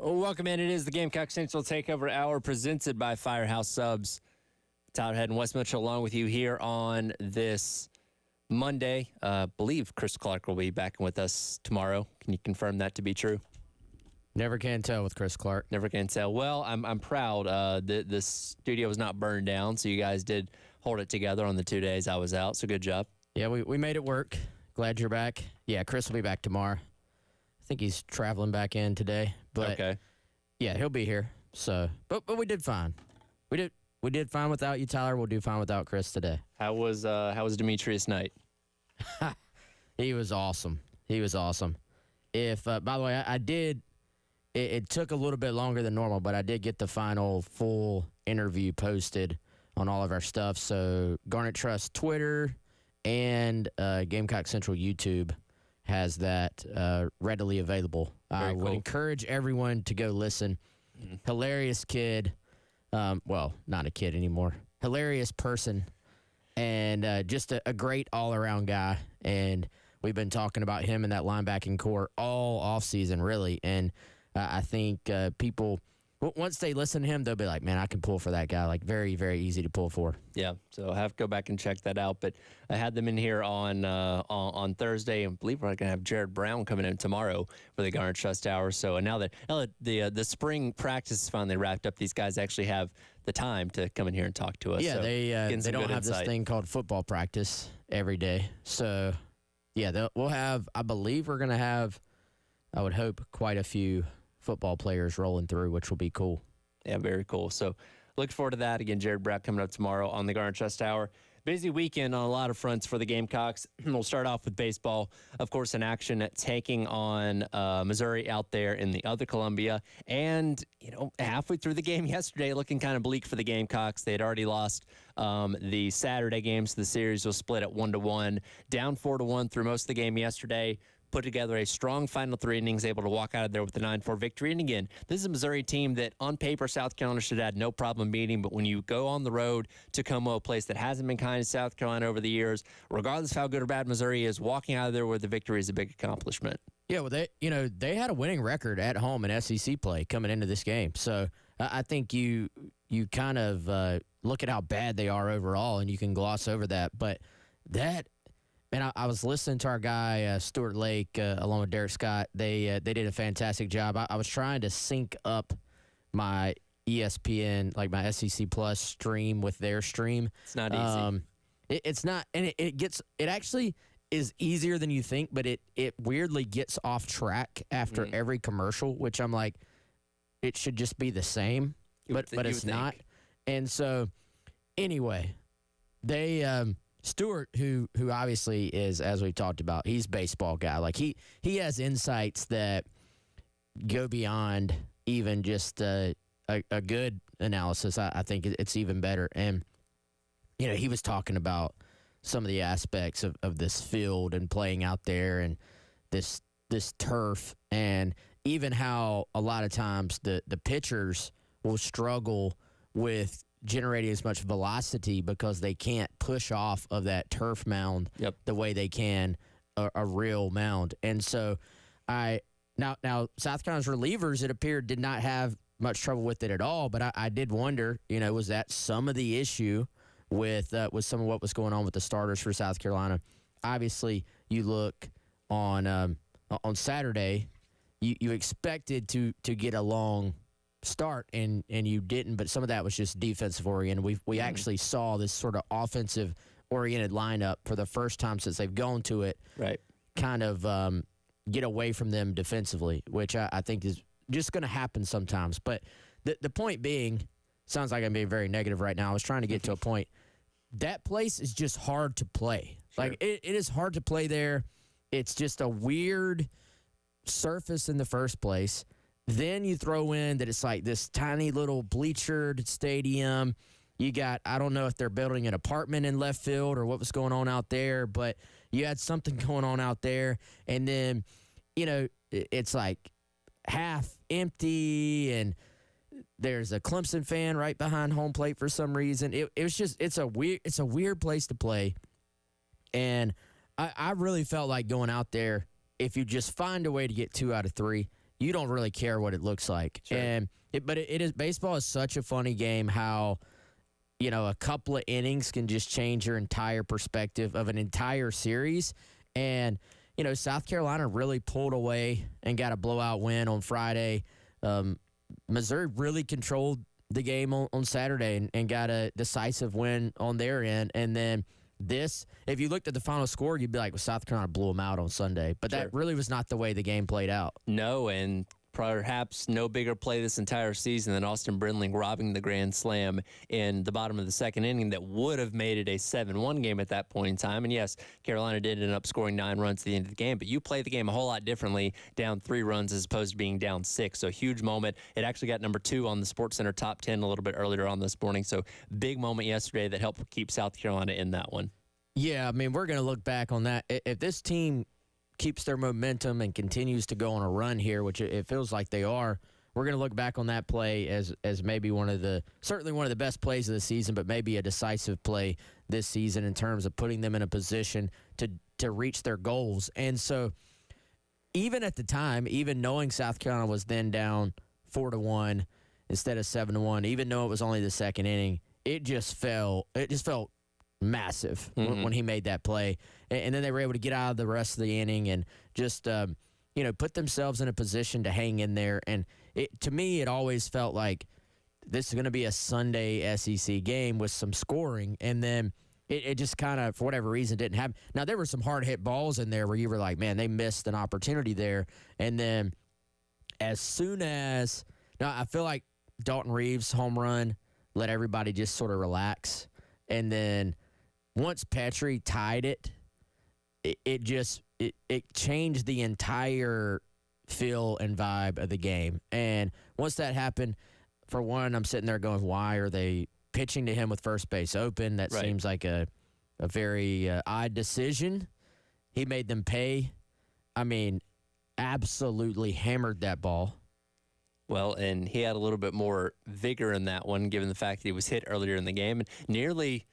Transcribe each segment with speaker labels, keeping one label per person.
Speaker 1: Welcome in. It is the Gamecock Central Takeover Hour presented by Firehouse Subs. Tyler Head and Wes Mitchell along with you here on this Monday. Believe Chris Clark will be back with us tomorrow. Can you confirm that to be true?
Speaker 2: Never can tell with Chris Clark.
Speaker 1: Never can tell. Well, I'm proud. The studio was not burned down, so you guys did hold it together on the 2 days I was out, so good job.
Speaker 2: Yeah, we made it work. Glad you're back. Yeah, Chris will be back tomorrow. I think he's traveling back in today. But
Speaker 1: okay.
Speaker 2: Yeah, he'll be here. So, but we did fine. We did fine without you, Tyler. We'll do fine without Chris today.
Speaker 1: How was Demetrius night?
Speaker 2: He was awesome. He was awesome. If by the way, I did. It took a little bit longer than normal, but I did get the final full interview posted on all of our stuff. So Garnet Trust Twitter and Gamecock Central YouTube has that readily available. I would encourage everyone to go listen. Hilarious kid. Well, not a kid anymore. Hilarious person. And just a great all-around guy. And we've been talking about him in that linebacking core all offseason, really. And I think people, once they listen to him, they'll be like, man, I can pull for that guy. Like, very, very easy to pull for.
Speaker 1: Yeah, so I have to go back and check that out. But I had them in here on Thursday, and I believe we're going to have Jared Brown coming in tomorrow for the Garnet Trust Hour. So now that the spring practice is finally wrapped up, these guys actually have the time to come in here and talk to us.
Speaker 2: Yeah,
Speaker 1: so
Speaker 2: they don't have
Speaker 1: insight.
Speaker 2: This thing called football practice every day. So, yeah, we'll have, I believe we're going to have, I would hope, quite a few football players rolling through, which will be cool.
Speaker 1: Yeah, very cool. So look forward to that. Again, Jared Brown coming up tomorrow on the Garnet Trust Hour. Busy weekend on a lot of fronts for the Gamecocks. We'll start off with baseball. Of course, in action, taking on Missouri out there in the other Columbia. And, halfway through the game yesterday, looking kind of bleak for the Gamecocks. They had already lost the Saturday games. So the series was split at 1-1, down 4-1 through most of the game yesterday. Put together a strong final 3 innings, able to walk out of there with a 9-4 victory. And again, this is a Missouri team that on paper South Carolina should have had no problem beating, but when you go on the road to Como, a place that hasn't been kind to South Carolina over the years, regardless of how good or bad Missouri is, walking out of there with the victory is a big accomplishment.
Speaker 2: Yeah, well, they had a winning record at home in SEC play coming into this game. So I think you kind of look at how bad they are overall, and you can gloss over that. But that. And I was listening to our guy, Stuart Lake, along with Derek Scott. They did a fantastic job. I was trying to sync up my ESPN, like my SEC Plus stream with their stream.
Speaker 1: It's not easy.
Speaker 2: It's not, and it actually is easier than you think, but it weirdly gets off track after every commercial, which I'm like, it should just be the same, but it's not. And so, anyway, they Stewart, who obviously is, as we talked about, he's a baseball guy. Like he has insights that go beyond even just a good analysis. I think it's even better. And he was talking about some of the aspects of this field and playing out there and this turf, and even how a lot of times the pitchers will struggle with generating as much velocity because they can't push off of that turf mound the way they can a real mound. And so now South Carolina's relievers, it appeared, did not have much trouble with it at all, but I did wonder, was that some of the issue with some of what was going on with the starters for South Carolina? Obviously, you look on Saturday, you expected to get a long start and you didn't, but some of that was just defensive oriented. We actually saw this sort of offensive oriented lineup for the first time since they've gone to it, right? Kind of get away from them defensively, which I think is just going to happen sometimes. But the point being, sounds like I'm being very negative right now. I was trying to get to a point. That place is just hard to play. Sure. Like it is hard to play there. It's just a weird surface in the first place. Then you throw in that it's like this tiny little bleachered stadium. You got, I don't know if they're building an apartment in left field or what was going on out there, but you had something going on out there. And then, it's like half empty, and there's a Clemson fan right behind home plate for some reason. It was just, it's a weird place to play. And I really felt like going out there, if you just find a way to get 2 out of 3, you don't really care what it looks like.
Speaker 1: Sure.
Speaker 2: And it is baseball is such a funny game how a couple of innings can just change your entire perspective of an entire series. And South Carolina really pulled away and got a blowout win on Friday. Missouri really controlled the game on Saturday and got a decisive win on their end. And then if you looked at the final score, you'd be like, well, South Carolina blew them out on Sunday. But that really was not the way the game played out.
Speaker 1: No, and perhaps no bigger play this entire season than Austin Brindling robbing the grand slam in the bottom of the second inning that would have made it a 7-1 game at that point in time. And yes, Carolina did end up scoring 9 runs at the end of the game, but you play the game a whole lot differently down 3 runs as opposed to being down 6. So huge moment. It actually got number 2 on the SportsCenter top 10 a little bit earlier on this morning. So big moment yesterday that helped keep South Carolina in that one.
Speaker 2: Yeah, I mean, we're going to look back on that. If this team keeps their momentum and continues to go on a run here, which it feels like they are, we're going to look back on that play as maybe certainly one of the best plays of the season, but maybe a decisive play this season in terms of putting them in a position to reach their goals. And so even at the time, even knowing South Carolina was then down 4-1 instead of 7-1, even though it was only the second inning, it just felt massive when he made that play. And then they were able to get out of the rest of the inning and just put themselves in a position to hang in there. And to me, it always felt like this is going to be a Sunday SEC game with some scoring. And then it just kind of, for whatever reason, didn't happen. Now, there were some hard-hit balls in there where you were like, man, they missed an opportunity there. And then as soon as – now, I feel like Dalton Reeves' home run let everybody just sort of relax. And then once Petrie tied it, it changed the entire feel and vibe of the game. And once that happened, for one, I'm sitting there going, why are they pitching to him with first base open? That seems like a very odd decision. He made them pay. I mean, absolutely hammered that ball.
Speaker 1: Well, and he had a little bit more vigor in that one, given the fact that he was hit earlier in the game. And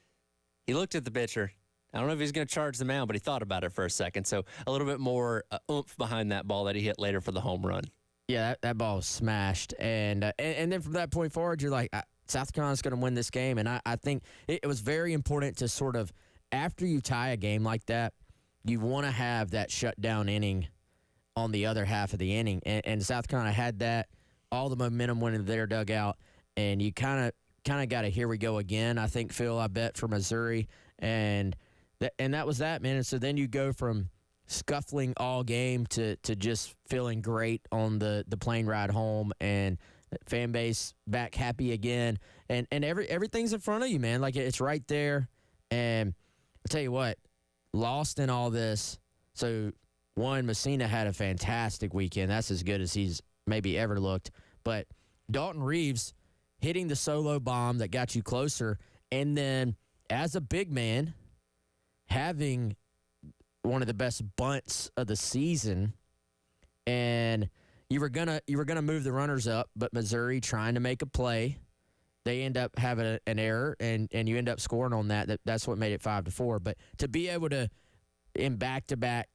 Speaker 1: he looked at the pitcher. I don't know if he's going to charge the mound, but he thought about it for a second. So a little bit more oomph behind that ball that he hit later for the home run.
Speaker 2: Yeah, that ball was smashed. And then from that point forward, you're like, South Carolina's going to win this game. And I think it was very important to sort of, after you tie a game like that, you want to have that shutdown inning on the other half of the inning. And South Carolina had that. All the momentum went into their dugout. And you kind of got a here we go again, I think, Phil, I bet, for Missouri. And that was that, man. And so then you go from scuffling all game to just feeling great on the plane ride home, and fan base back happy again. And everything's in front of you, man. Like, it's right there. And I'll tell you what, lost in all this. So, one, Messina had a fantastic weekend. That's as good as he's maybe ever looked. But Dalton Reeves hitting the solo bomb that got you closer, and then as a big man, having one of the best bunts of the season, and you were gonna move the runners up, but Missouri trying to make a play, they end up having an error, and you end up scoring on that. That's what made it 5-4. But to be able to, in back-to-back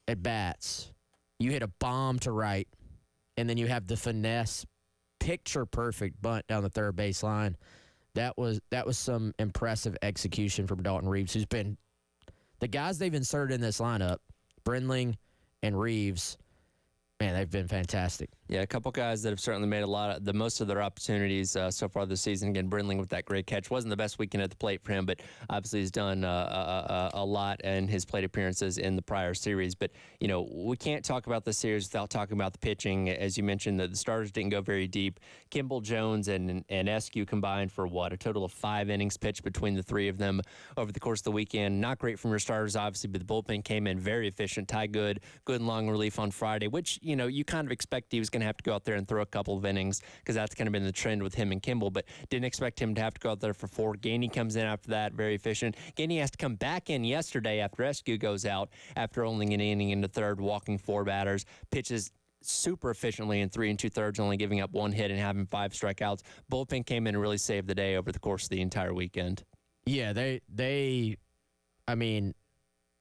Speaker 2: at bats, you hit a bomb to right, and then you have the finesse, picture-perfect bunt down the third baseline. That was some impressive execution from Dalton Reeves, who's been the guys they've inserted in this lineup, Brindling and Reeves. Man, they've been fantastic.
Speaker 1: Yeah, a couple guys that have certainly made the most of their opportunities so far this season. Again, Brindling with that great catch. Wasn't the best weekend at the plate for him, but obviously he's done a lot in his plate appearances in the prior series. But, we can't talk about the series without talking about the pitching. As you mentioned, the starters didn't go very deep. Kimball, Jones, and Eskew combined for a total of 5 innings pitched between the three of them over the course of the weekend. Not great from your starters, obviously, but the bullpen came in very efficient. Ty good and long relief on Friday, which, you kind of expect he was going to have to go out there and throw a couple of innings because that's kind of been the trend with him and Kimball, but didn't expect him to have to go out there for 4. Gainey comes in after that, very efficient. Gainey has to come back in yesterday after Eskew goes out after only an inning in the third, walking 4 batters, pitches super efficiently in 3 2/3, only giving up 1 hit and having 5 strikeouts. Bullpen came in and really saved the day over the course of the entire weekend.
Speaker 2: Yeah, they I mean,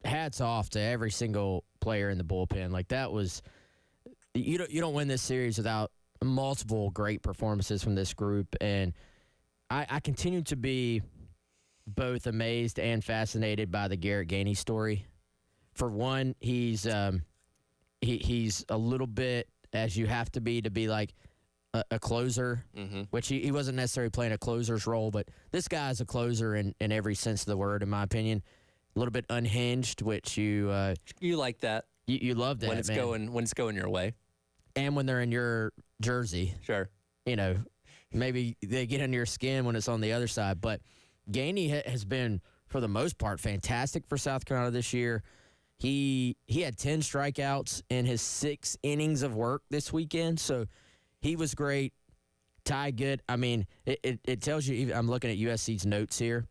Speaker 2: hats off to every single player in the bullpen. Like, that was you don't win this series without multiple great performances from this group, and I continue to be both amazed and fascinated by the Garrett Gainey story. For one, he's a little bit as you have to be like a closer, which he wasn't necessarily playing a closer's role, but this guy is a closer in every sense of the word, in my opinion. A little bit unhinged, which you
Speaker 1: like that.
Speaker 2: You love that
Speaker 1: when it's going your way,
Speaker 2: and when they're in your jersey.
Speaker 1: Sure,
Speaker 2: maybe they get under your skin when it's on the other side. But Gainey has been, for the most part, fantastic for South Carolina this year. He had 10 strikeouts in his 6 innings of work this weekend, so he was great. Ty Good, I mean, it tells you, I'm looking at USC's notes here,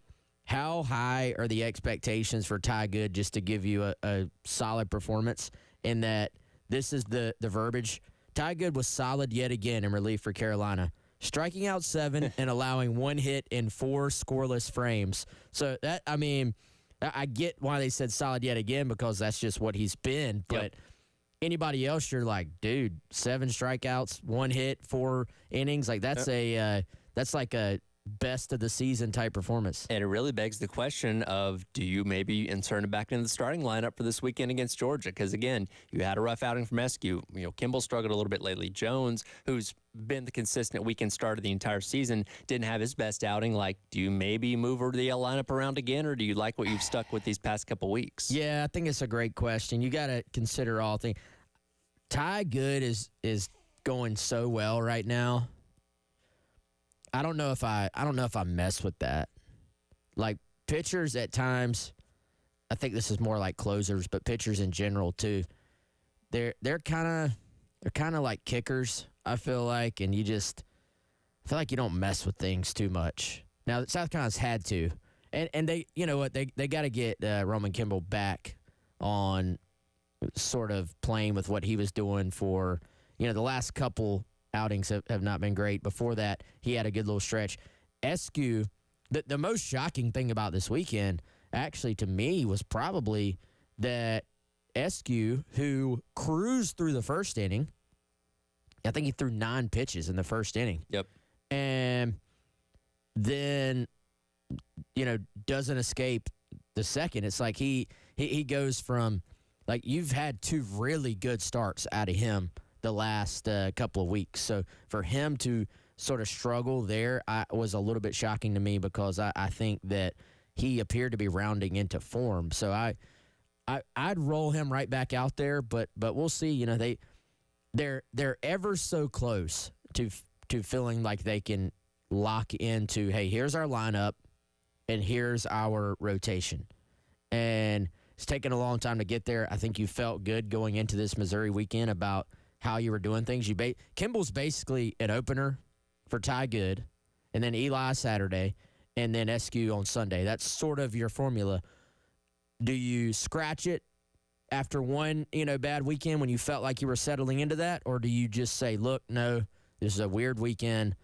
Speaker 2: how high are the expectations for Ty Good, just to give you a solid performance, in that this is the verbiage. Ty Good was solid yet again in relief for Carolina, striking out 7 and allowing 1 hit in 4 scoreless frames. So that, I mean, I get why they said solid yet again, because that's just what he's been. But anybody else, you're like, dude, 7 strikeouts, 1 hit, 4 innings, like that's that's like a best of the season type performance.
Speaker 1: And it really begs the question of, do you maybe insert him back into the starting lineup for this weekend against Georgia? Because again, you had a rough outing from Eskew. Kimball struggled a little bit lately. Jones, who's been the consistent weekend starter the entire season, didn't have his best outing. Like, do you maybe move the lineup around again, or do you like what you've stuck with these past couple weeks?
Speaker 2: Yeah, I think it's a great question. You got to consider all things. Ty Good is going so well right now. I don't know if I mess with that. Like, pitchers at times, I think this is more like closers, but pitchers in general too. They're kind of like kickers, I feel like, and I feel like you don't mess with things too much. Now, South Carolina's had to, and they, you know what, they got to get Roman Kimball back on sort of playing with what he was doing for, the last couple outings have not been great. Before that, he had a good little stretch. Eskew, the most shocking thing about this weekend, actually, to me, was probably that Eskew, who cruised through the first inning, I think he threw 9 pitches in the first inning.
Speaker 1: Yep.
Speaker 2: And then, doesn't escape the second. It's like he goes from, like, you've had 2 really good starts out of him the last couple of weeks. So for him to sort of struggle there was a little bit shocking to me, because I think that he appeared to be rounding into form. So I'd roll him right back out there, but we'll see. They're ever so close to feeling like they can lock into, hey, here's our lineup and here's our rotation. And it's taken a long time to get there. I think you felt good going into this Missouri weekend about how you were doing things. Kimball's basically an opener for Ty Good, and then Eli Saturday, and then Eskew on Sunday. That's sort of your formula. Do you scratch it after one, bad weekend when you felt like you were settling into that, or do you just say, look, no, this is a weird weekend.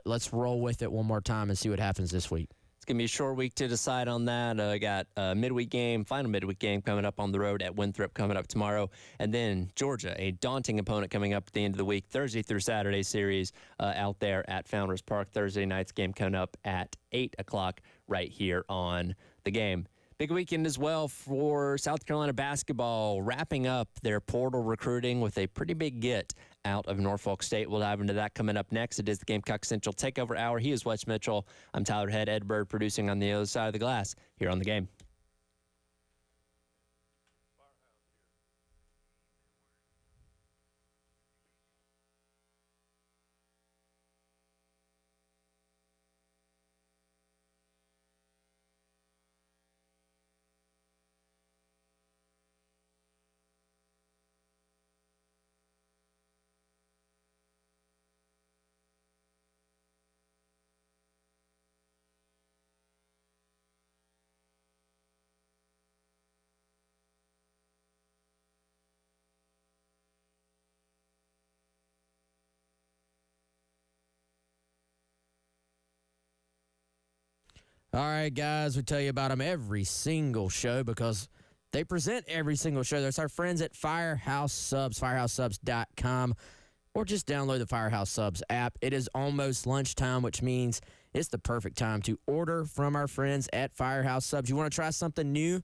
Speaker 2: Let's roll with it one more time and see what happens this week?
Speaker 1: It's going to be a short week to decide on that. I got a final midweek game coming up on the road at Winthrop coming up tomorrow. And then Georgia, a daunting opponent coming up at the end of the week, Thursday through Saturday series out there at Founders Park. Thursday night's game coming up at 8 o'clock right here on the game. Big weekend as well for South Carolina basketball, wrapping up their portal recruiting with a pretty big get out of Norfolk State. We'll dive into that coming up next. It is the Gamecock Central Takeover Hour. He is Wes Mitchell. I'm Tyler Head, Ed Bird producing on the other side of the glass here on the game.
Speaker 2: All right, guys, we tell you about them every single show because They present every single show. That's our friends at Firehouse Subs, firehousesubs.com, or just download the Firehouse Subs app. It is almost lunchtime, which means it's the perfect time to order from our friends at Firehouse Subs. You want to try something new?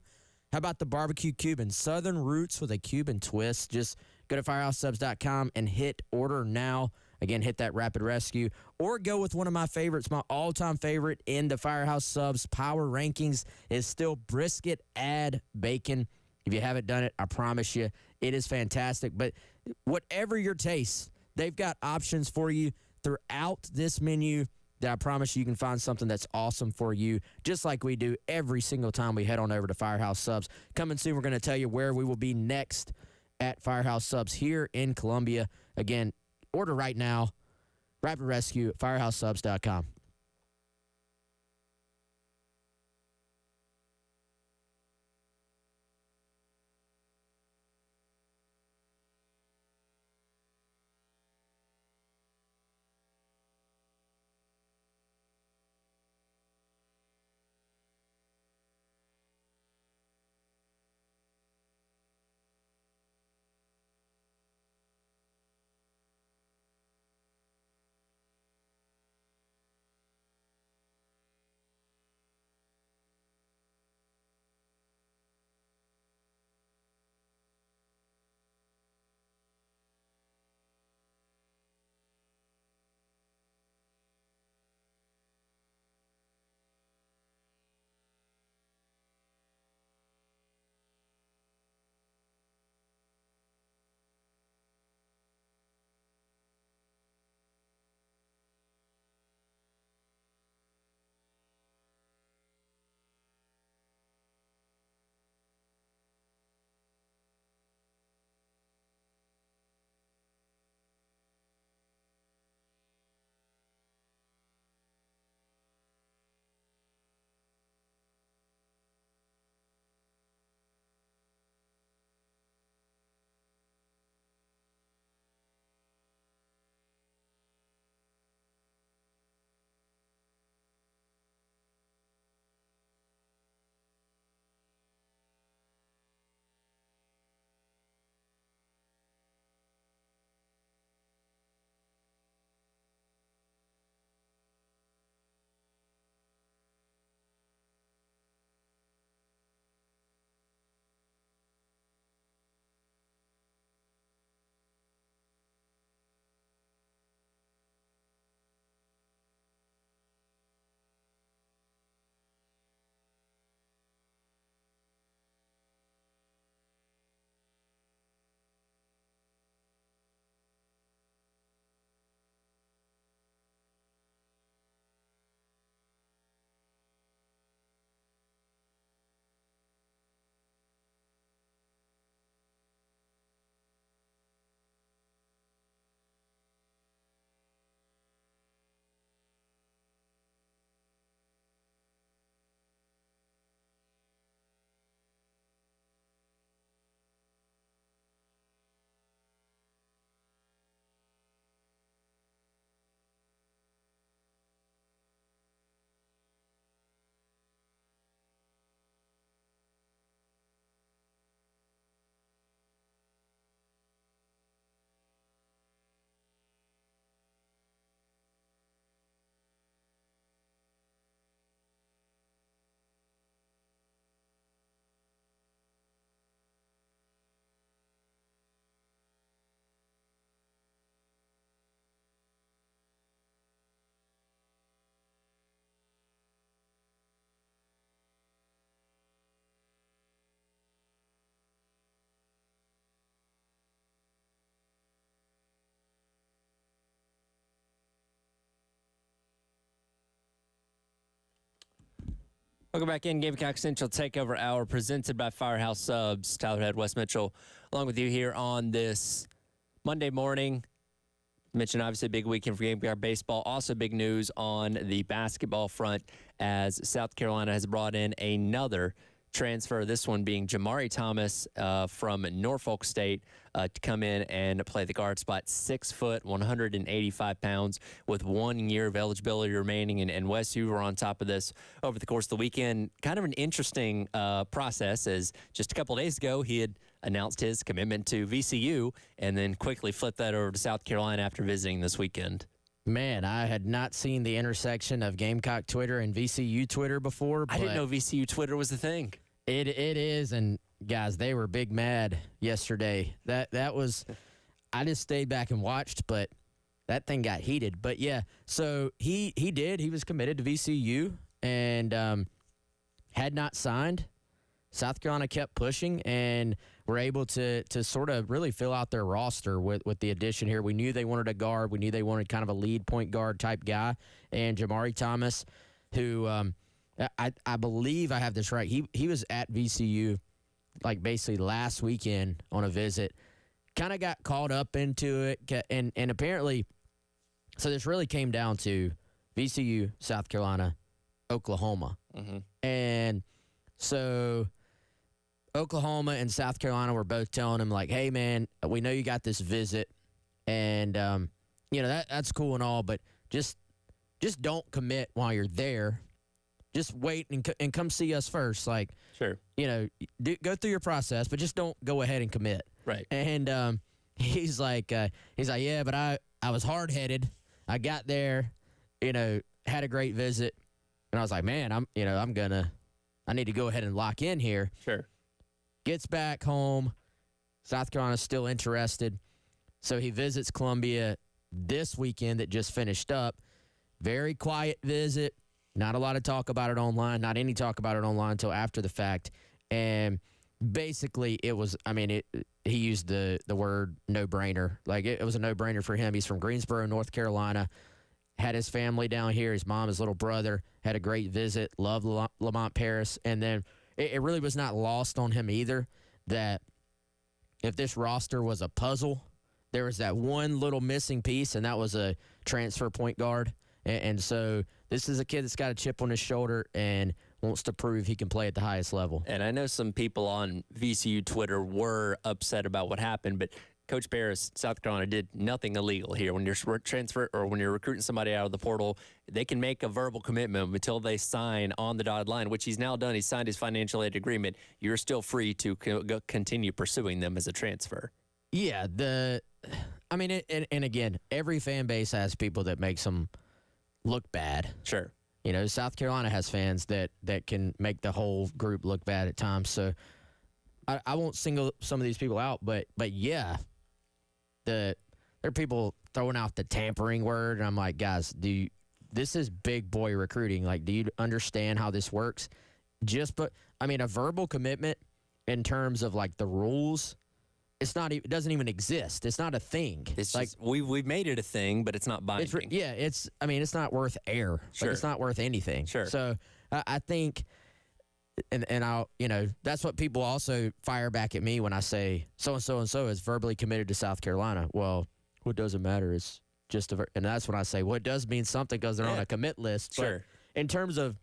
Speaker 2: How about the barbecue Cuban? Southern roots with a Cuban twist. Just go to firehousesubs.com and hit order now. Again, hit that Rapid Rescue. Or go with one of my favorites, my all-time favorite in the Firehouse Subs power rankings is still brisket add bacon. If you haven't done it, I promise you, it is fantastic. But whatever your taste, they've got options for you throughout this menu that I promise you can find something that's awesome for you, just like we do every single time we head on over to Firehouse Subs. Coming soon, we're going to tell you where we will be next at Firehouse Subs here in Columbia. Again, order right now. Rapid Rescue at firehousesubs.com.
Speaker 1: Welcome back in. Gamecock Central Takeover Hour presented by Firehouse Subs. Tyler Head, Wes Mitchell, along with you here on this Monday morning. Mentioned obviously a big weekend for Gamecock baseball. Also big news on the basketball front as South Carolina has brought in another transfer, this one being Jamari Thomas from Norfolk State to come in and play the guard spot. 6 foot, 185 pounds with 1 year of eligibility remaining. And Wes, you were on top of this over the course of the weekend. Kind of an interesting process, as just a couple of days ago he had announced his commitment to VCU and then quickly flipped that over to South Carolina after visiting this weekend.
Speaker 2: Man, I had not seen the intersection of Gamecock Twitter and VCU Twitter before.
Speaker 1: I didn't know VCU Twitter was a thing.
Speaker 2: It is, and guys, they were big mad yesterday. That was, I just stayed back and watched, but that thing got heated. But yeah, so he was committed to VCU and had not signed. South Carolina kept pushing and were able to sort of really fill out their roster with the addition here. We knew they wanted a guard. We knew they wanted kind of a lead point guard type guy. And Jamari Thomas, who I believe I have this right. He was at VCU like basically last weekend on a visit. Kind of got caught up into it. And apparently, so this really came down to VCU, South Carolina, Oklahoma. Mm-hmm. And so Oklahoma and South Carolina were both telling him, like, hey, man, we know you got this visit, and, that's cool and all, but just don't commit while you're there. Just wait and come see us first. Like,
Speaker 1: sure,
Speaker 2: go through your process, but just don't go ahead and commit.
Speaker 1: Right.
Speaker 2: And he's like, yeah, but I was hard-headed. I got there, had a great visit, and I was like, man, I need to go ahead and lock in here.
Speaker 1: Sure.
Speaker 2: Gets back home. South Carolina's still interested. So he visits Columbia this weekend that just finished up. Very quiet visit. Not a lot of talk about it online. Not any talk about it online until after the fact. And basically it was, he used the word no-brainer. Like it was a no-brainer for him. He's from Greensboro, North Carolina. Had his family down here, his mom, his little brother. Had a great visit. Loved Lamont Paris. And then it really was not lost on him either that if this roster was a puzzle, there was that one little missing piece, and that was a transfer point guard. And so this is a kid that's got a chip on his shoulder and wants to prove he can play at the highest level.
Speaker 1: And I know some people on VCU Twitter were upset about what happened, but Coach Paris, South Carolina, did nothing illegal here. When you're transfer or when you're recruiting somebody out of the portal, they can make a verbal commitment until they sign on the dotted line, which he's now done. He's signed his financial aid agreement. You're still free to continue pursuing them as a transfer.
Speaker 2: Yeah, and again, every fan base has people that makes them look bad.
Speaker 1: Sure.
Speaker 2: South Carolina has fans that can make the whole group look bad at times. So I won't single some of these people out, but yeah. There are people throwing out the tampering word, and I'm like, guys, this is big boy recruiting. Like, do you understand how this works? A verbal commitment in terms of like the rules, it doesn't even exist. It's not a thing.
Speaker 1: It's
Speaker 2: like
Speaker 1: just, we've made it a thing, but it's not binding.
Speaker 2: It's not worth air.
Speaker 1: Sure.
Speaker 2: Like, it's not worth anything.
Speaker 1: Sure.
Speaker 2: So I think. And I'll, that's what people also fire back at me when I say so-and-so is verbally committed to South Carolina. Well, what doesn't matter is just and that's when I say, well, it does mean something because they're on a commit list.
Speaker 1: Sure.
Speaker 2: But in terms of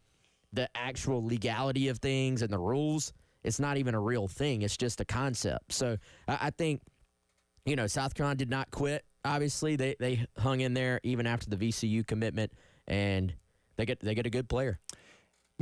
Speaker 2: the actual legality of things and the rules, it's not even a real thing. It's just a concept. So I think, South Carolina did not quit. Obviously, they hung in there even after the VCU commitment, and they get a good player.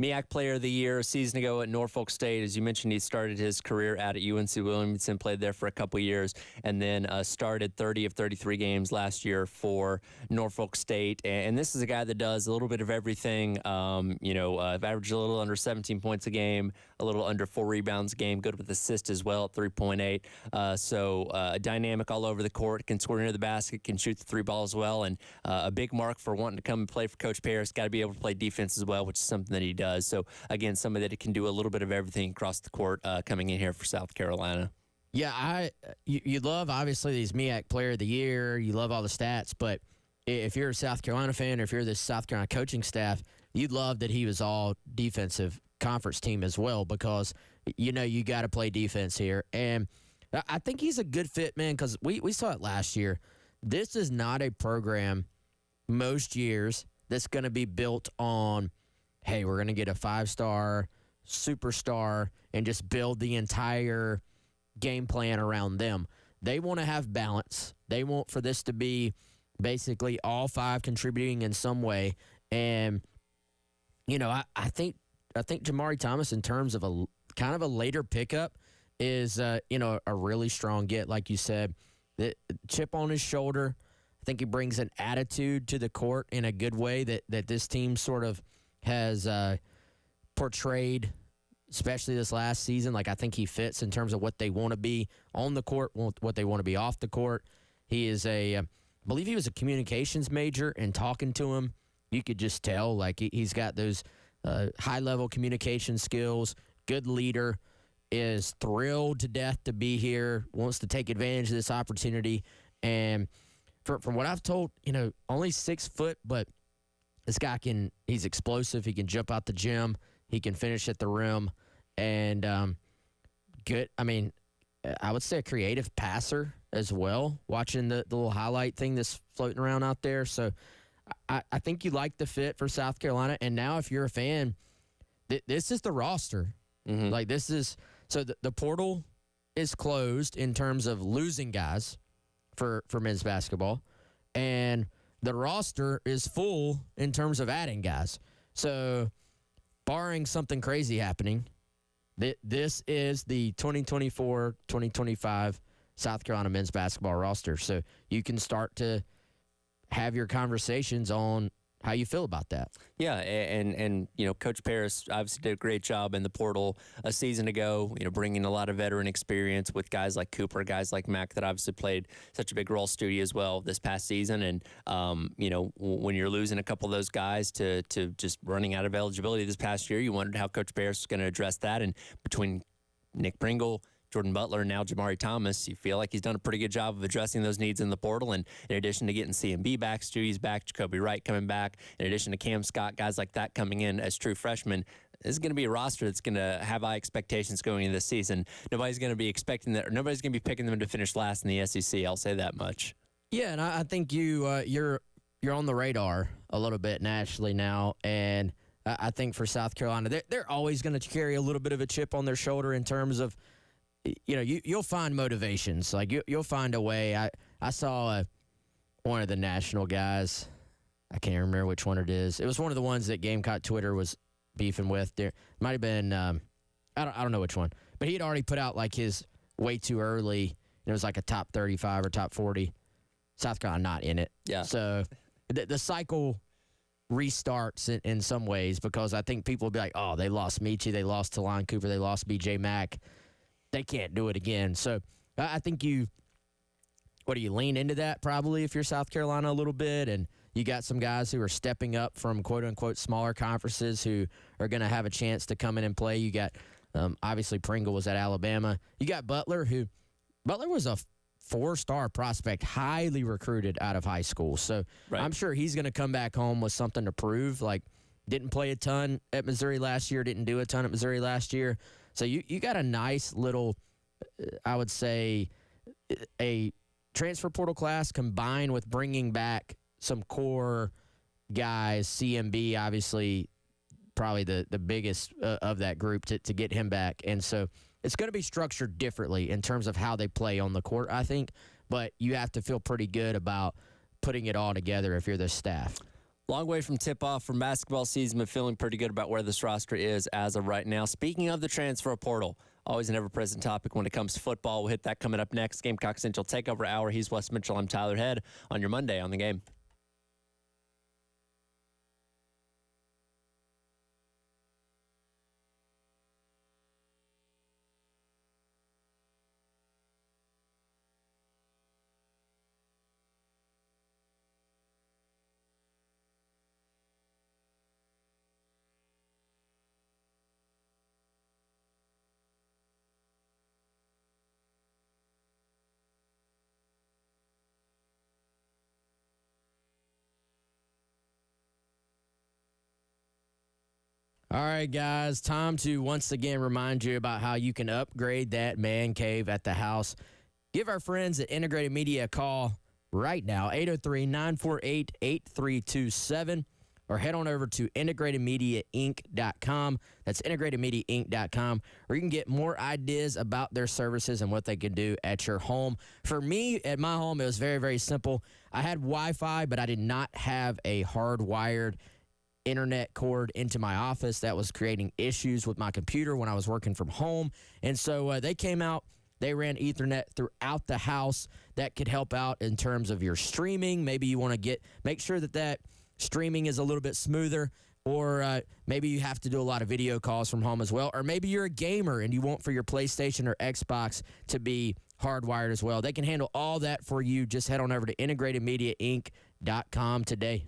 Speaker 1: MEAC Player of the Year a season ago at Norfolk State. As you mentioned, he started his career out at UNC Wilmington, played there for a couple years, and then started 30 of 33 games last year for Norfolk State. And this is a guy that does a little bit of everything. Averaged a little under 17 points a game, a little under 4 rebounds a game, good with assists as well at 3.8. So dynamic all over the court, can score near the basket, can shoot the 3 ball as well, and a big mark for wanting to come and play for Coach Paris. Got to be able to play defense as well, which is something that he does. So, again, somebody that can do a little bit of everything across the court coming in here for South Carolina.
Speaker 2: Yeah, you love, obviously, these MEAC Player of the Year. You love all the stats. But if you're a South Carolina fan or if you're the South Carolina coaching staff, you'd love that he was all defensive conference team as well because, you got to play defense here. And I think he's a good fit, man, because we saw it last year. This is not a program most years that's going to be built on, hey, we're going to get a 5-star superstar and just build the entire game plan around them. They want to have balance. They want for this to be basically all five contributing in some way. And, I think Jamari Thomas, in terms of a kind of a later pickup, is, a really strong get, like you said. The chip on his shoulder. I think he brings an attitude to the court in a good way that this team sort of has portrayed, especially this last season. Like, I think he fits in terms of what they want to be on the court, what they want to be off the court. He is I believe he was a communications major, and talking to him, you could just tell, like, he's got those high-level communication skills, good leader, is thrilled to death to be here, wants to take advantage of this opportunity. And from what I've told, only 6 foot, but this guy he's explosive. He can jump out the gym. He can finish at the rim. And good. I mean, I would say a creative passer as well, watching the little highlight thing that's floating around out there. So I think you like the fit for South Carolina. And now if you're a fan, this is the roster. Mm-hmm. Like, this is – so the portal is closed in terms of losing guys for men's basketball, and the roster is full in terms of adding guys. So barring something crazy happening, this is the 2024-2025 South Carolina men's basketball roster. So you can start to have your conversations on how you feel about that. Yeah,
Speaker 1: and Coach Paris obviously did a great job in the portal a season ago, bringing a lot of veteran experience with guys like Cooper, guys like Mack that obviously played such a big role, Studi as well, this past season. And, when you're losing a couple of those guys to just running out of eligibility this past year, you wondered how Coach Paris was going to address that. And between Nick Pringle, Jordan Butler, and now Jamari Thomas, you feel like he's done a pretty good job of addressing those needs in the portal. And in addition to getting CMB back, Studi's back, Jacoby Wright coming back, in addition to Cam Scott, guys like that coming in as true freshmen, this is going to be a roster that's going to have high expectations going into this season. Nobody's going to be expecting that, or nobody's going to be picking them to finish last in the SEC. I'll say that much.
Speaker 2: Yeah, and I think you're on the radar a little bit nationally now, and I think for South Carolina, they're always going to carry a little bit of a chip on their shoulder in terms of, you'll find motivations. Like, you'll find a way. I saw one of the national guys. I can't remember which one it is. It was one of the ones that Gamecock Twitter was beefing with. There might have been I don't know which one, but he had already put out like his way too early. And it was like a top 35 or top 40. South Carolina not in it.
Speaker 1: Yeah.
Speaker 2: So the cycle restarts in some ways, because I think people will be like, oh, they lost Michi, they lost Talon Cooper, they lost BJ Mack. They can't do it again. So I think you lean into that probably if you're South Carolina a little bit, and you got some guys who are stepping up from quote-unquote smaller conferences who are going to have a chance to come in and play. You got, obviously, Pringle was at Alabama. You got Butler was a 4-star prospect, highly recruited out of high school. So right. I'm sure he's going to come back home with something to prove. Like, didn't play a ton at Missouri last year, didn't do a ton at Missouri last year. So you got a nice little, I would say, a transfer portal class combined with bringing back some core guys. CMB, obviously, probably the biggest of that group to get him back. And so it's going to be structured differently in terms of how they play on the court, I think. But you have to feel pretty good about putting it all together if you're the staff.
Speaker 1: Long way from tip-off from basketball season, but feeling pretty good about where this roster is as of right now. Speaking of the transfer portal, always an ever-present topic when it comes to football. We'll hit that coming up next. Gamecock Central Takeover Hour. He's Wes Mitchell. I'm Tyler Head on your Monday on the Game.
Speaker 2: All right, guys, time to once again remind you about how you can upgrade that man cave at the house. Give our friends at Integrated Media a call right now, 803-948-8327, or head on over to integratedmediainc.com. That's integratedmediainc.com, where you can get more ideas about their services and what they can do at your home. For me, at my home, it was very, very simple. I had Wi-Fi, but I did not have a hardwired internet cord into my office. That was creating issues with my computer when I was working from home. And so they came out. They ran Ethernet throughout the house. That could help out in terms of your streaming. Maybe you want to make sure that streaming is a little bit smoother, or maybe you have to do a lot of video calls from home as well, or maybe you're a gamer and you want for your PlayStation or Xbox to be hardwired as well. They can handle all that for you. Just head on over to integratedmediainc.com today.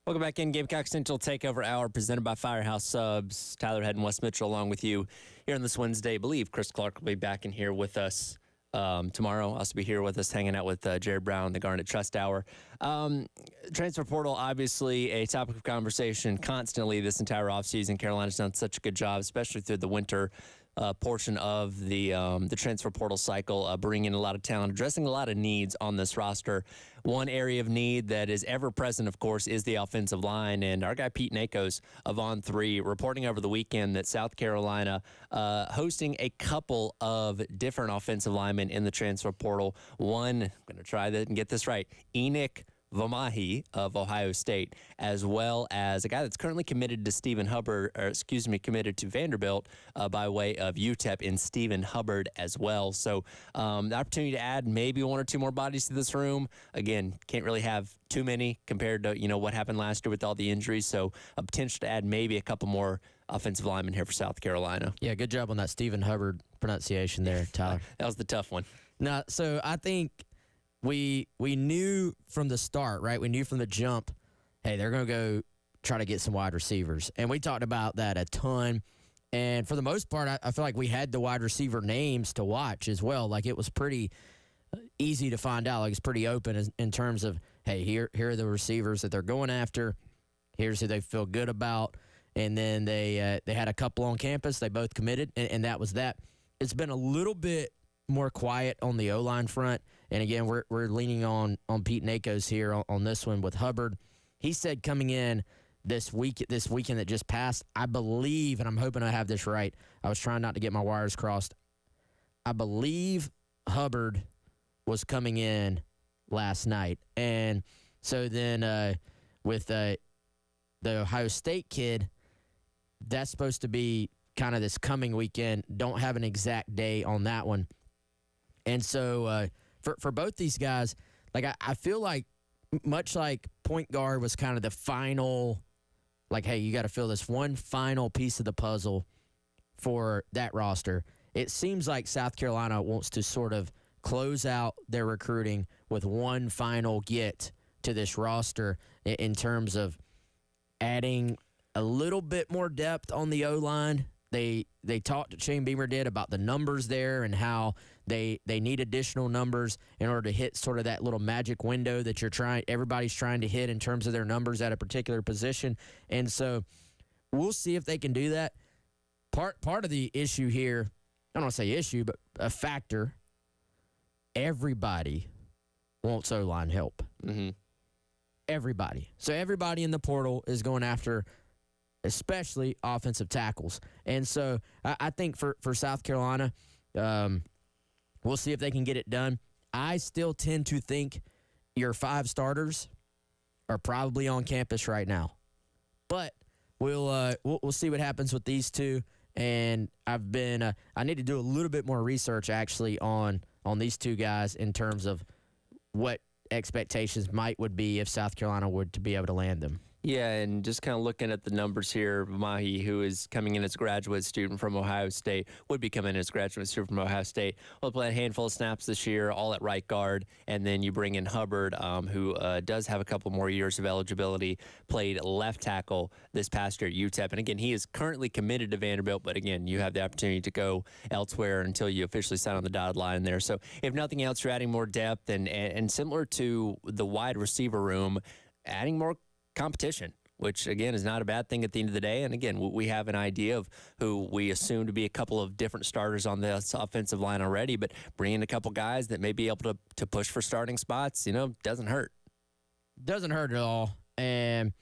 Speaker 1: Welcome back in, Gamecock Central Takeover Hour, presented by Firehouse Subs. Tyler Head and Wes Mitchell along with you here on this Wednesday. I believe Chris Clark will be back in here with us tomorrow. Also be here with us, hanging out with Jared Brown, the Garnet Trust Hour. Transfer portal, obviously a topic of conversation constantly this entire offseason. Carolina's done such a good job, especially through the winter, portion of the transfer portal cycle, bringing in a lot of talent, addressing a lot of needs on this roster. One area of need that is ever present, of course, is the offensive line. And our guy Pete Nakos of On3 reporting over the weekend that South Carolina hosting a couple of different offensive linemen in the transfer portal. One, I'm going to try that and get this right, Enoch Vamahi of Ohio State, as well as a guy that's currently committed to committed to Vanderbilt by way of UTEP in Stephen Hubbard as well. So the opportunity to add maybe one or two more bodies to this room. Again, can't really have too many compared to, what happened last year with all the injuries. So a potential to add maybe a couple more offensive linemen here for South Carolina.
Speaker 2: Yeah, good job on that Stephen Hubbard pronunciation there, Tyler.
Speaker 1: That was the tough one.
Speaker 2: Now, so I think we knew from the start, right? We knew from the jump, hey, they're going to go try to get some wide receivers. And we talked about that a ton. And for the most part, I feel like we had the wide receiver names to watch as well. Like, it was pretty easy to find out. Like, it's pretty open in terms of, hey, here are the receivers that they're going after. Here's who they feel good about. And then they had a couple on campus. They both committed, and that was that. It's been a little bit more quiet on the O-line front. And again, we're leaning on Pete Nakos here on this one with Hubbard. He said coming in this weekend that just passed, I believe, and I'm hoping I have this right. I was trying not to get my wires crossed. I believe Hubbard was coming in last night. And so then with the Ohio State kid, that's supposed to be kind of this coming weekend. Don't have an exact day on that one. And so for both these guys, like I feel like much like point guard was kind of the final, like, hey, you got to fill this one final piece of the puzzle for that roster. It seems like South Carolina wants to sort of close out their recruiting with one final get to this roster in terms of adding a little bit more depth on the O-line. They talked, Shane Beamer did, about the numbers there and how they need additional numbers in order to hit sort of that little magic window that everybody's trying to hit in terms of their numbers at a particular position. And so we'll see if they can do that. Part of the issue here, I don't want to say issue, but a factor, everybody wants O-line help.
Speaker 1: Mm-hmm.
Speaker 2: Everybody. So everybody in the portal is going after especially offensive tackles. And so I think for South Carolina, we'll see if they can get it done. I still tend to think your 5 starters are probably on campus right now. But we'll see what happens with these two. And I've been I need to do a little bit more research actually on these two guys in terms of what expectations would be if South Carolina were to be able to land them.
Speaker 1: Yeah, and just kind of looking at the numbers here, Mahi, who is coming in as a graduate student from Ohio State, would be coming in as a graduate student from Ohio State, will play a handful of snaps this year, all at right guard, and then you bring in Hubbard, who does have a couple more years of eligibility, played left tackle this past year at UTEP. And again, he is currently committed to Vanderbilt, but again, you have the opportunity to go elsewhere until you officially sign on the dotted line there. So if nothing else, you're adding more depth, and similar to the wide receiver room, adding more competition, which again is not a bad thing at the end of the day. And again, we have an idea of who we assume to be a couple of different starters on this offensive line already, but bringing a couple guys that may be able to push for starting spots, doesn't hurt.
Speaker 2: Doesn't hurt at all. And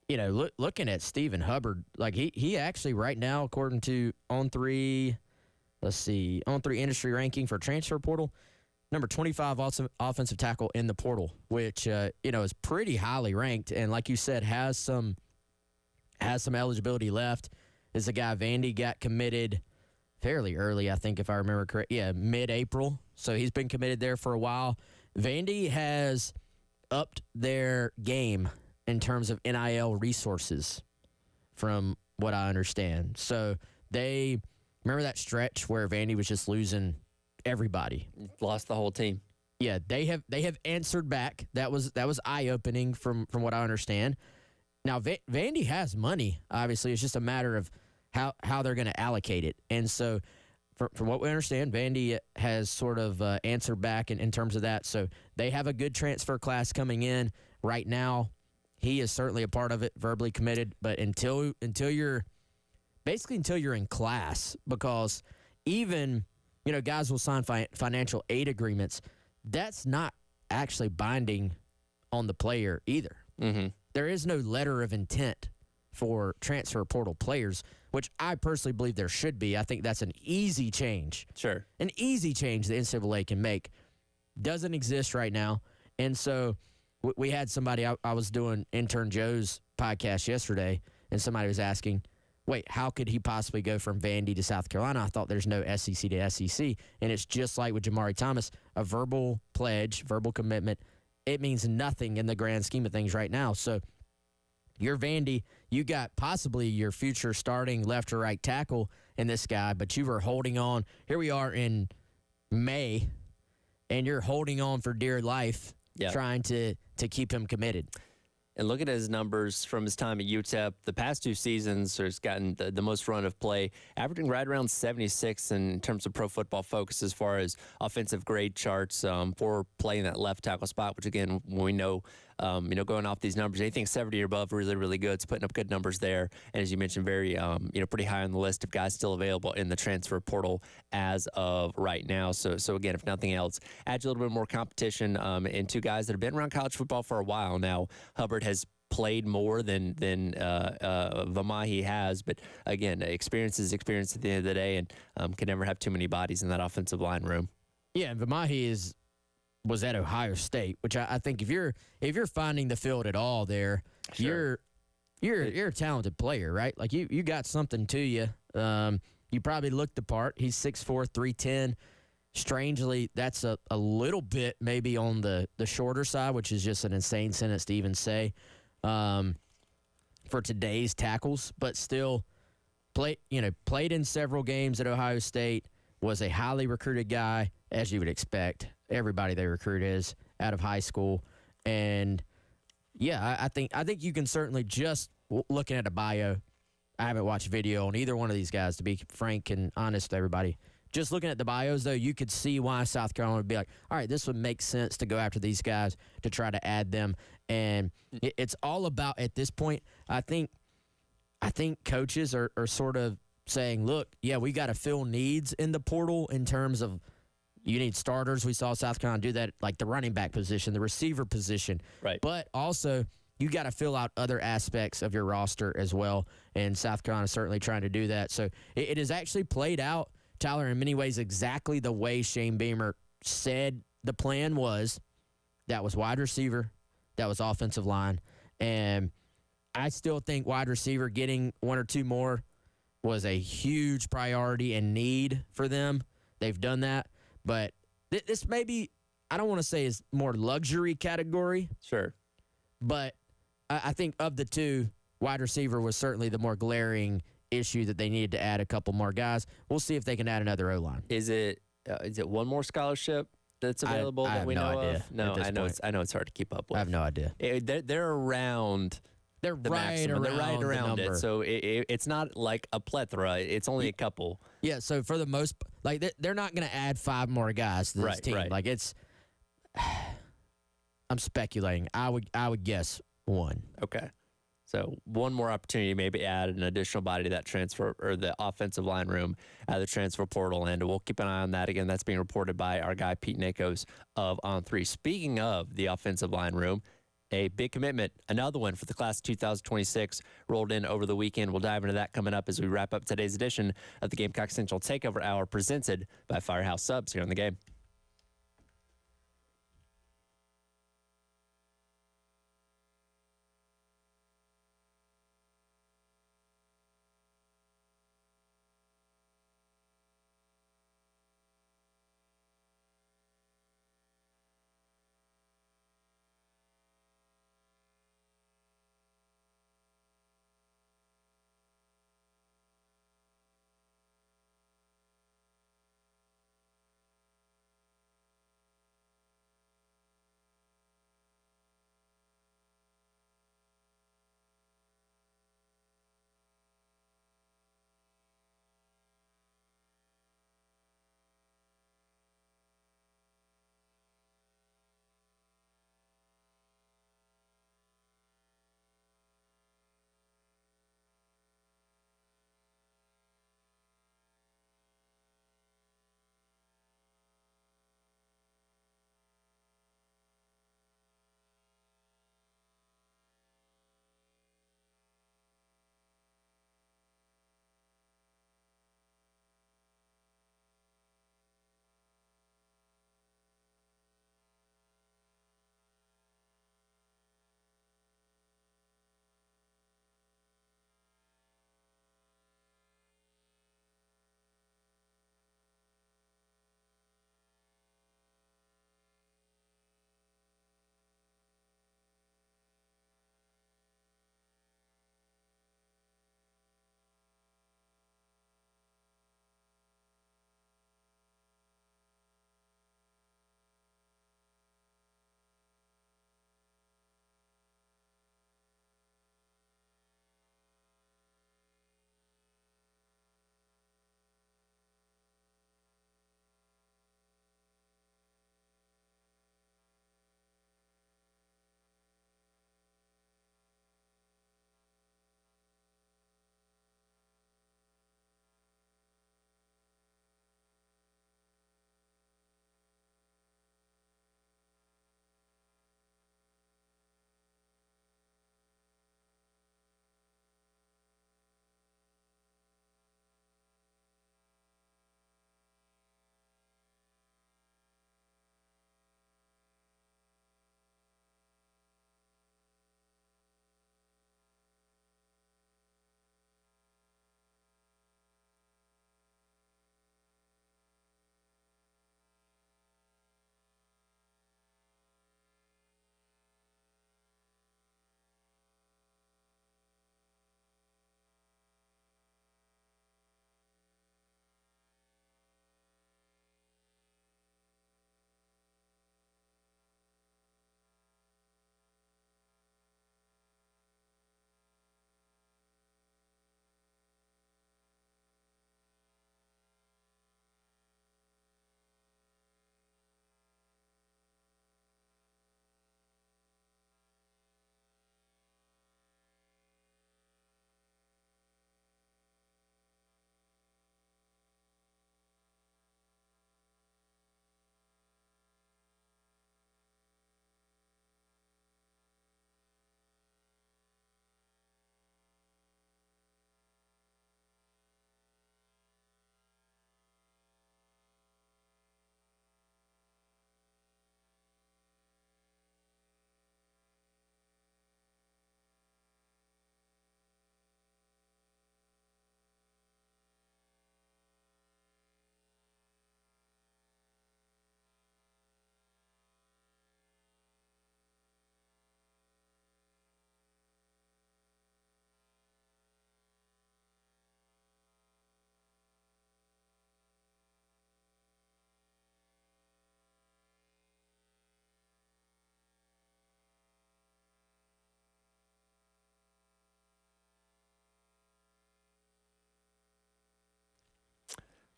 Speaker 2: looking at Stephen Hubbard, like he actually right now, according to On3 industry ranking for transfer portal, number 25 offensive tackle in the portal, which is pretty highly ranked, and like you said, has some eligibility left. Is a guy Vandy got committed fairly early, I think, if I remember correct. Yeah, mid-April. So he's been committed there for a while. Vandy has upped their game in terms of NIL resources, from what I understand. So they remember that stretch where Vandy was just losing everybody,
Speaker 1: lost the whole team.
Speaker 2: Yeah, they have answered back. That was eye-opening from what I understand. Now Vandy has money. Obviously, it's just a matter of how they're going to allocate it. And so, from what we understand, Vandy has sort of answered back in terms of that. So they have a good transfer class coming in right now. He is certainly a part of it, verbally committed. But until you're basically until you're in class, because even, guys will sign financial aid agreements. That's not actually binding on the player either.
Speaker 1: Mm-hmm.
Speaker 2: There is no letter of intent for transfer portal players, which I personally believe there should be. I think that's an easy change.
Speaker 1: Sure.
Speaker 2: An easy change the NCAA can make. Doesn't exist right now. And so we had somebody, I was doing Intern Joe's podcast yesterday, and somebody was asking, wait, how could he possibly go from Vandy to South Carolina? I thought there's no SEC to SEC. And it's just like with Jamari Thomas, a verbal pledge, verbal commitment. It means nothing in the grand scheme of things right now. So you're Vandy, you got possibly your future starting left or right tackle in this guy, but you were holding on. Here we are in May, and you're holding on for dear life, trying to keep him committed.
Speaker 1: And look at his numbers from his time at UTEP. The past 2 seasons, he's gotten the most run of play, averaging right around 76 in terms of Pro Football Focus as far as offensive grade charts for playing that left tackle spot, which, again, we know, going off these numbers, anything 70 or above, really, really good. It's putting up good numbers there. And as you mentioned, very, pretty high on the list of guys still available in the transfer portal as of right now. So again, if nothing else, adds a little bit more competition in 2 guys that have been around college football for a while now. Hubbard has played more than Vamahi has, but again, experience is experience at the end of the day, and can never have too many bodies in that offensive line room.
Speaker 2: Yeah, and Vamahi was at Ohio State, which I think if you're finding the field at all there,
Speaker 1: sure.
Speaker 2: you're a talented player, right? Like you got something to you. You probably looked the part. He's 6'4", 310. Strangely, that's a little bit maybe on the shorter side, which is just an insane sentence to even say for today's tackles, but still played in several games at Ohio State, was a highly recruited guy, as you would expect. Everybody they recruit is out of high school. And, yeah, I think you can certainly just looking at a bio. I haven't watched video on either one of these guys, to be frank and honest with everybody. Just looking at the bios, though, you could see why South Carolina would be like, all right, this would make sense to go after these guys to try to add them. And it's all about, at this point, I think coaches are sort of saying, look, yeah, we got to fill needs in the portal in terms of you need starters. We saw South Carolina do that, like the running back position, the receiver position.
Speaker 1: Right.
Speaker 2: But also, you got to fill out other aspects of your roster as well, and South Carolina is certainly trying to do that. So it has actually played out, Tyler, in many ways exactly the way Shane Beamer said the plan was. That was wide receiver. That was offensive line. And I still think wide receiver getting 1 or 2 more was a huge priority and need for them. They've done that. But this maybe, I don't want to say is more luxury category.
Speaker 1: Sure.
Speaker 2: But I think of the 2, wide receiver was certainly the more glaring issue that they needed to add a couple more guys. We'll see if they can add another O-line.
Speaker 1: Is it one more scholarship that's available that we know
Speaker 2: idea
Speaker 1: of? No, I know it's hard to keep up with.
Speaker 2: I have no idea.
Speaker 1: They're around.
Speaker 2: They're right around.
Speaker 1: They're right around
Speaker 2: the
Speaker 1: it. So it's not like a plethora. It's only a couple.
Speaker 2: Yeah. So for the most, like they're not going to add 5 more guys to this team.
Speaker 1: Right.
Speaker 2: Like it's. I'm speculating. I would guess 1.
Speaker 1: Okay. So one more opportunity, maybe add an additional body to that transfer or the offensive line room at the transfer portal, and we'll keep an eye on that. Again, that's being reported by our guy Pete Nakos of On3. Speaking of the offensive line room, a big commitment, another one for the class of 2026 rolled in over the weekend. We'll dive into that coming up as we wrap up today's edition of the Gamecock Central Takeover Hour presented by Firehouse Subs here on the game.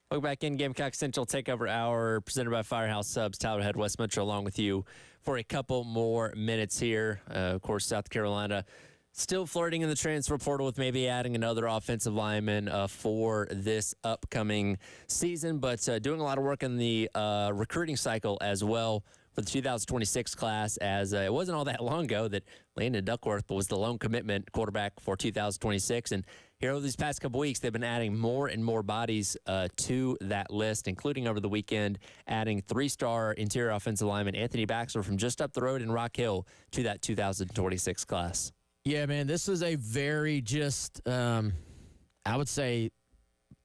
Speaker 1: Welcome back in Gamecock Central Takeover Hour, presented by Firehouse Subs, Tyler Head, West Metro, along with you for a couple more minutes here. Of course, South Carolina still flirting in the transfer portal with maybe adding another offensive lineman for this upcoming season, but doing a lot of work in the recruiting cycle as well for the 2026 class, as it wasn't all that long ago that Landon Duckworth was the lone commitment quarterback for 2026. And here over these past couple weeks, they've been adding more and more bodies to that list, including over the weekend, adding 3-star interior offensive lineman Anthony Baxter from just up the road in Rock Hill to that 2026 class.
Speaker 2: Yeah, man, this was a very just, I would say,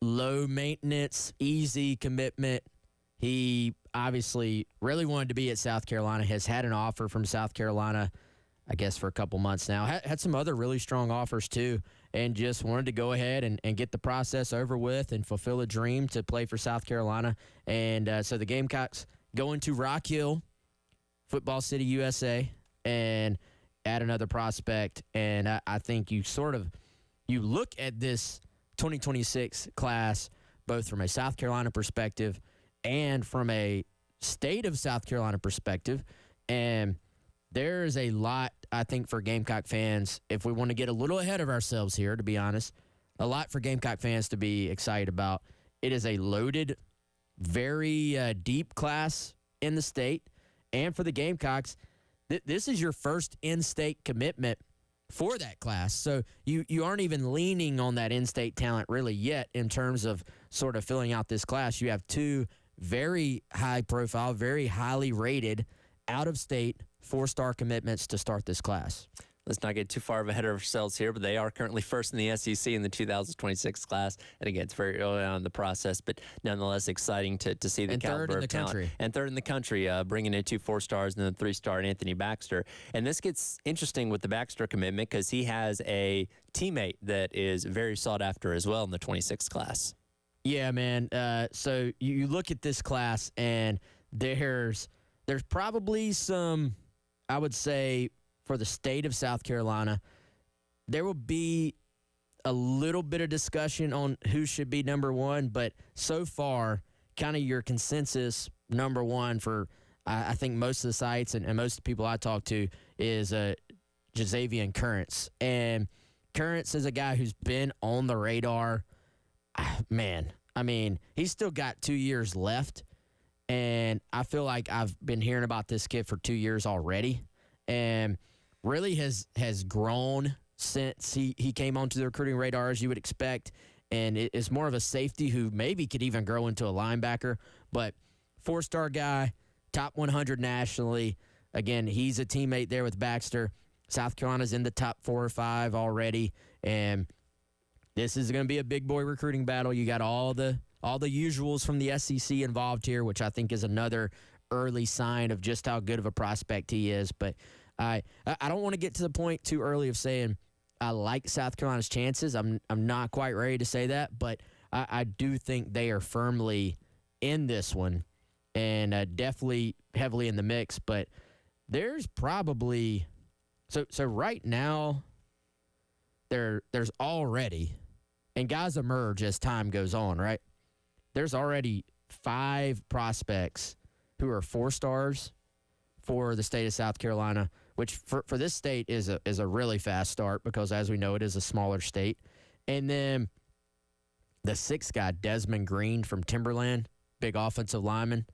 Speaker 2: low maintenance, easy commitment. He obviously really wanted to be at South Carolina, has had an offer from South Carolina, I guess, for a couple months now. Had some other really strong offers, too, and just wanted to go ahead and get the process over with and fulfill a dream to play for South Carolina. And so the Gamecocks go into Rock Hill, Football City, USA, and add another prospect. And I think you look at this 2026 class, both from a South Carolina perspective and from a state of South Carolina perspective, and there's a lot, I think, for Gamecock fans, if we want to get a little ahead of ourselves here, to be honest, a lot for Gamecock fans to be excited about. It is a loaded, very deep class in the state, and for the Gamecocks, this is your first in-state commitment for that class. So you aren't even leaning on that in-state talent really yet in terms of sort of filling out this class. You have two very high-profile, very highly rated, out-of-state, 4-star commitments to start this class.
Speaker 1: Let's not get too far ahead of ourselves here, but they are currently first in the SEC in the 2026 class. And again, it's very early on in the process, but nonetheless exciting to see the caliber of talent. And third in the country, bringing in 2 4-stars and then 3-star Anthony Baxter. And this gets interesting with the Baxter commitment because he has a teammate that is very sought after as well in the 26 class.
Speaker 2: Yeah, man. So you look at this class, and there's probably some, I would say, for the state of South Carolina, there will be a little bit of discussion on who should be number one, but so far, kind of your consensus number one for, I think, most of the sites and most of the people I talk to is Jazavian Currents. And Currents is a guy who's been on the radar. Man, I mean, he's still got 2 years left, and I feel like I've been hearing about this kid for 2 years already, and really has grown since he came onto the recruiting radar, as you would expect, and it is more of a safety who maybe could even grow into a linebacker, but 4-star guy, top 100 nationally. Again, he's a teammate there with Baxter. South Carolina's in the top 4 or 5 already, and this is going to be a big boy recruiting battle. You got all the usuals from the SEC involved here, which I think is another early sign of just how good of a prospect he is, but I don't want to get to the point too early of saying I like South Carolina's chances. I'm not quite ready to say that, but I do think they are firmly in this one and definitely heavily in the mix. But there's probably so right now there's already, and guys emerge as time goes on, right? There's already 5 prospects who are 4-stars for the state of South Carolina, which for this state is a really fast start because, as we know, it is a smaller state. And then the 6th guy, Desmond Green from Timberland, big offensive lineman,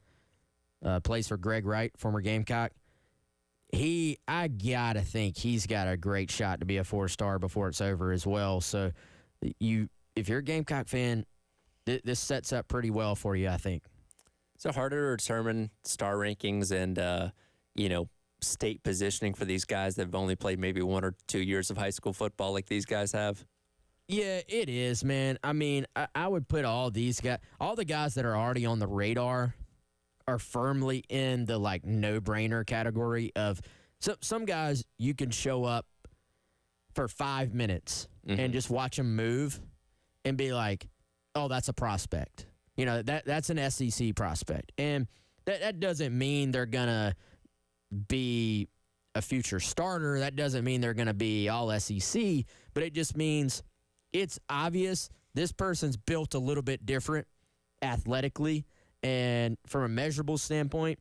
Speaker 2: plays for Greg Wright, former Gamecock. I gotta think he's got a great shot to be a 4-star before it's over as well. So if you're a Gamecock fan, this sets up pretty well for you, I think.
Speaker 1: So harder to determine star rankings and state positioning for these guys that have only played maybe 1 or 2 years of high school football like these guys have?
Speaker 2: Yeah, it is, man. I mean, I would put all these guys, all the guys that are already on the radar are firmly in the, like, no-brainer category of some guys you can show up for 5 minutes and just watch them move and be like, oh, that's a prospect. You know, that's an SEC prospect. And that doesn't mean they're going to be a future starter. That doesn't mean they're going to be all SEC, but it just means it's obvious this person's built a little bit different athletically and from a measurable standpoint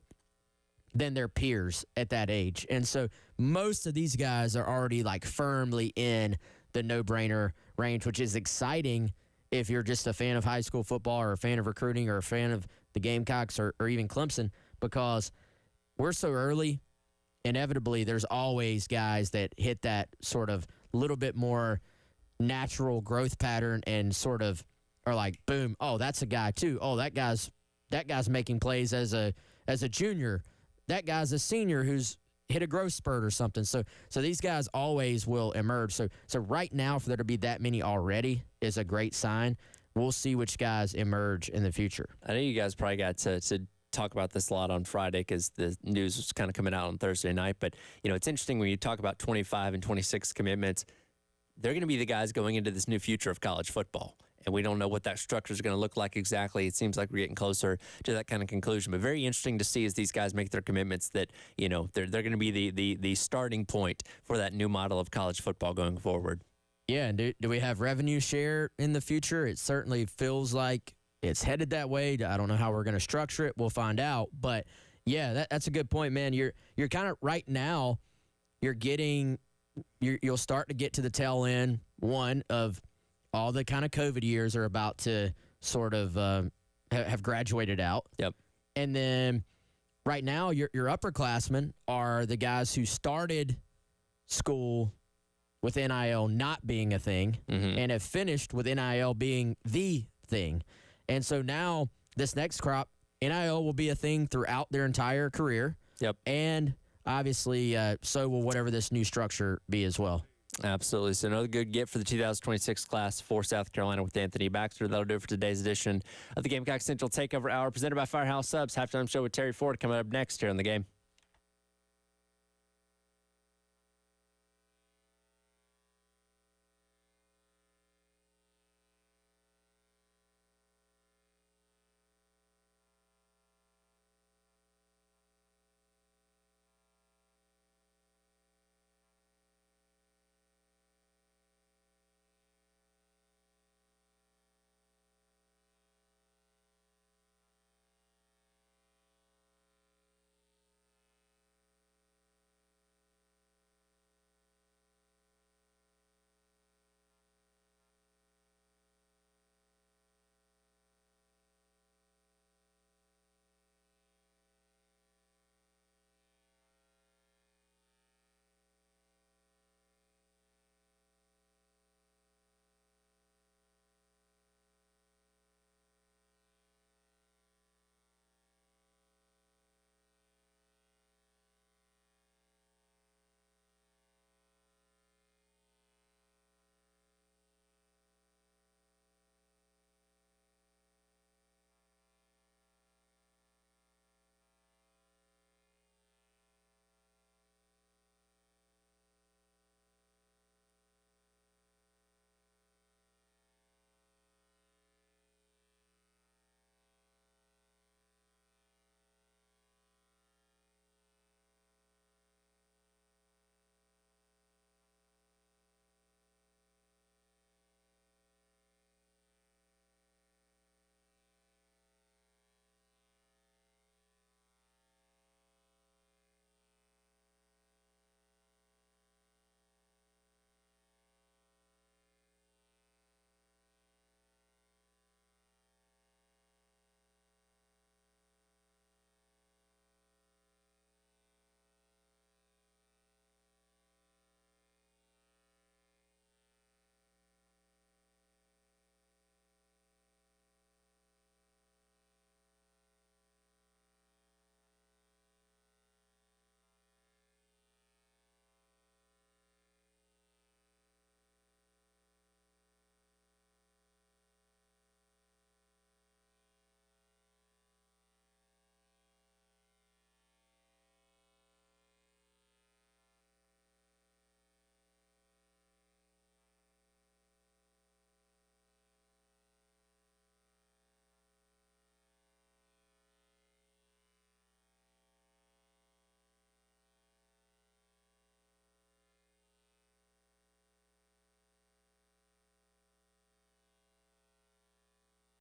Speaker 2: than their peers at that age. And so most of these guys are already like firmly in the no-brainer range, which is exciting if you're just a fan of high school football or a fan of recruiting or a fan of the Gamecocks or even Clemson, because we're so early. Inevitably, there's always guys that hit that sort of little bit more natural growth pattern and sort of are like, boom, oh, that's a guy too. Oh, that guy's making plays as a junior. That guy's a senior who's hit a growth spurt or something. So these guys always will emerge. So right now, for there to be that many already is a great sign. We'll see which guys emerge in the future.
Speaker 1: I know you guys probably got to talk about this a lot on Friday because the news was kind of coming out on Thursday night. But, it's interesting when you talk about 25 and 26 commitments, they're going to be the guys going into this new future of college football. And we don't know what that structure is going to look like exactly. It seems like we're getting closer to that kind of conclusion. But very interesting to see as these guys make their commitments that, they're going to be the starting point for that new model of college football going forward.
Speaker 2: Yeah, and do we have revenue share in the future? It certainly feels like it's headed that way. I don't know how we're going to structure it. We'll find out. But, yeah, that's a good point, man. You're kind of right now, you'll start to get to the tail end, one, of all the kind of COVID years are about to sort of have graduated out.
Speaker 1: Yep.
Speaker 2: And then right now, your upperclassmen are the guys who started school with NIL not being a thing and have finished with NIL being the thing. And so now this next crop, NIL will be a thing throughout their entire career.
Speaker 1: Yep.
Speaker 2: And obviously, so will whatever this new structure be as well.
Speaker 1: Absolutely. So another good get for the 2026 class for South Carolina with Anthony Baxter. That'll do it for today's edition of the Gamecock Central Takeover Hour presented by Firehouse Subs. Halftime show with Terry Ford coming up next here on the game.